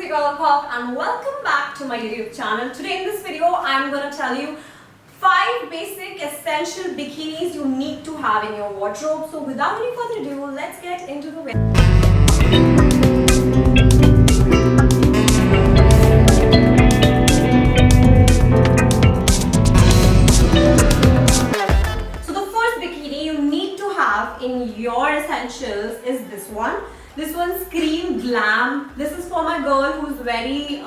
Namaste Golf and welcome back to my YouTube channel. Today in this video I'm going to tell you 5 basic essential bikinis you need to have in your wardrobe. So without any further ado, let's get into the video. So the first bikini you need to have in your essentials is this one. This one Scream Glam. This is for my girl who's very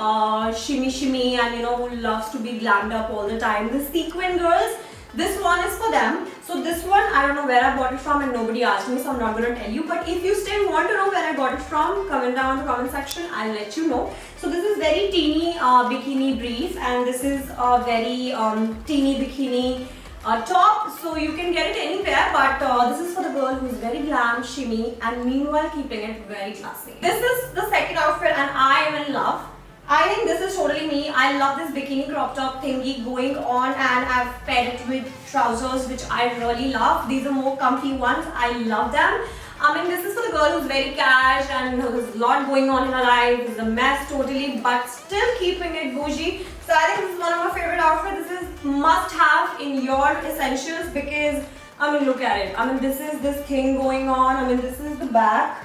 shimmy and who loves to be glammed up all the time. The sequin girls, this one is for them. So this one, I don't know where I bought it from and nobody asked me, so I'm not going to tell you. But if you still want to know where I got it from, comment down in the comment section, I'll let you know. So this is very teeny bikini brief, and this is a very teeny bikini top, so you can get it anywhere, but this is for the girl who's very glam, shimmy, and meanwhile keeping it very classy. This is the second outfit and I am in love. I think this is totally me. I love this bikini crop top thingy going on, and I've paired it with trousers which I really love. These are more comfy ones. I love them. I mean, this is for the girl who's very cash and there's a lot going on in her life. It's a mess totally, but still keeping it bougie. So I think this is one of my favorite outfits. This is must have in your essentials because, I mean, look at it. I mean, this is this thing going on. I mean, this is the back.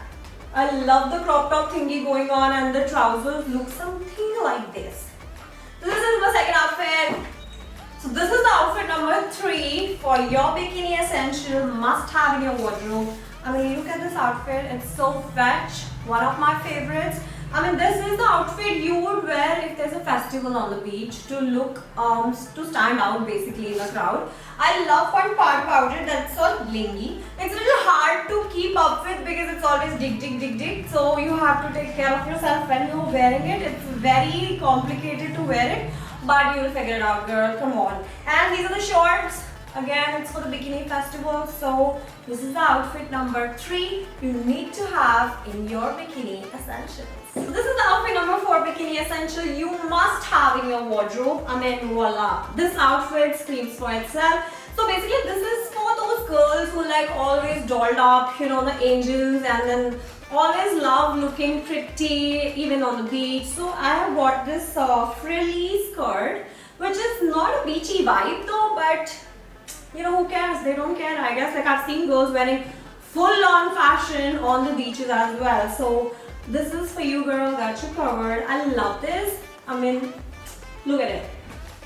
I love the crop top thingy going on, and the trousers look something like this. So this is my second outfit. So this is the outfit number 3 for your bikini essential must have in your wardrobe. I mean, look at this outfit. It's so fetch. One of my favorites. I mean, this is the outfit you would wear if there's a festival on the beach to look, to stand out basically in the crowd. I love one part about it that's so blingy. It's a little hard to keep up with because it's always dig. So you have to take care of yourself when you're wearing it. It's very complicated to wear it, but you'll figure it out, girl. Come on. And these are the shorts. Again, it's for the bikini festival. So this is the outfit number 3 you need to have in your bikini essentials. So this is the outfit number 4 bikini essential you must have in your wardrobe. I mean, voila. This outfit screams for itself. So basically, this is for those girls who like always dolled up, the angels, and then always love looking pretty even on the beach. So I have bought this frilly skirt, which is not a beachy vibe though, but who cares? They don't care, I guess. Like, I've seen girls wearing full-on fashion on the beaches as well. So this is for you, girl. Got you covered. I love this. I mean, look at it.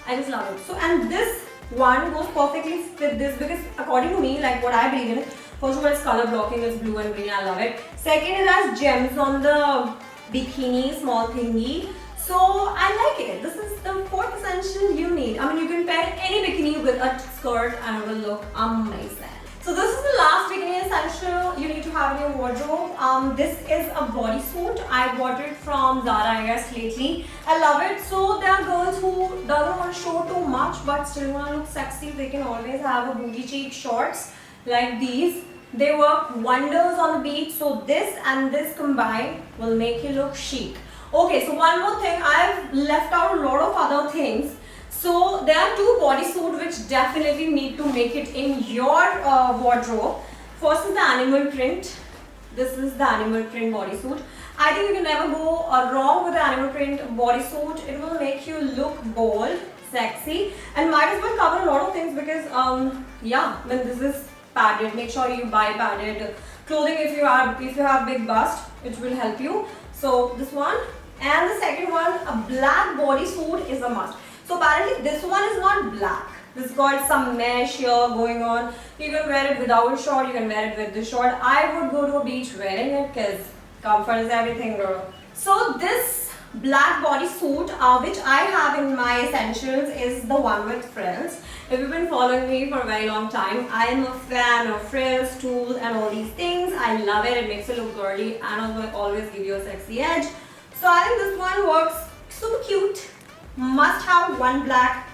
I just love it. So, and this one goes perfectly with this because according to me, like what I believe in, first of all, it's color blocking. It's blue and green. I love it. Second, it has gems on the bikini, small thingy. So I like it. This is the 4th essential you need. I mean, you can pair any bikini with a skirt and it will look amazing. So this is the last bikini essential you need to have in your wardrobe. This is a bodysuit. I bought it from Zara, I guess, lately. I love it. So there are girls who don't want to show too much but still want to look sexy. They can always have a booty cheek shorts like these. They work wonders on the beach. So this and this combined will make you look chic. Okay, so one more thing, I've left out a lot of other things. So there are 2 bodysuits which definitely need to make it in your wardrobe. First is the animal print. This is the animal print bodysuit. I think you can never go wrong with the animal print bodysuit. It will make you look bold, sexy, and might as well cover a lot of things because when this is padded, make sure you buy padded clothing if you have big bust, which will help you. So this one, and the second one, a black bodysuit is a must. So apparently this one is not black. This got some mesh here going on. You can wear it without a short, you can wear it with the short. I would go to a beach wearing it because comfort is everything, girl. So this black bodysuit, which I have in my essentials, is the one with frills. If you've been following me for a very long time, I am a fan of frills, tools, and all these things. I love it. It makes it look girly and also always give you a sexy edge. So I think this one works super cute. Must have one black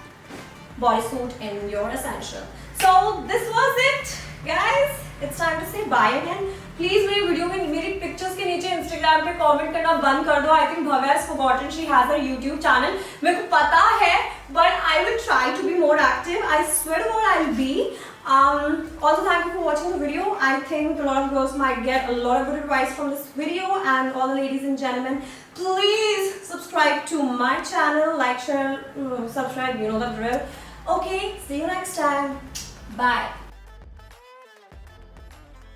bodysuit in your essential. So this was it, guys. It's time to say bye again. Please मेरी video में मेरी pictures के नीचे Instagram पे comment करना बंद कर दो. I think Bhavya has forgotten she has her YouTube channel. मेरे को पता है, but I will try to be more active. I swear to God I'll be. Also, thank you for watching the video. I think a lot of girls might get a lot of good advice from this video, and all the ladies and gentlemen, please subscribe to my channel, like, share, subscribe, you know the drill. Okay, see you next time. Bye.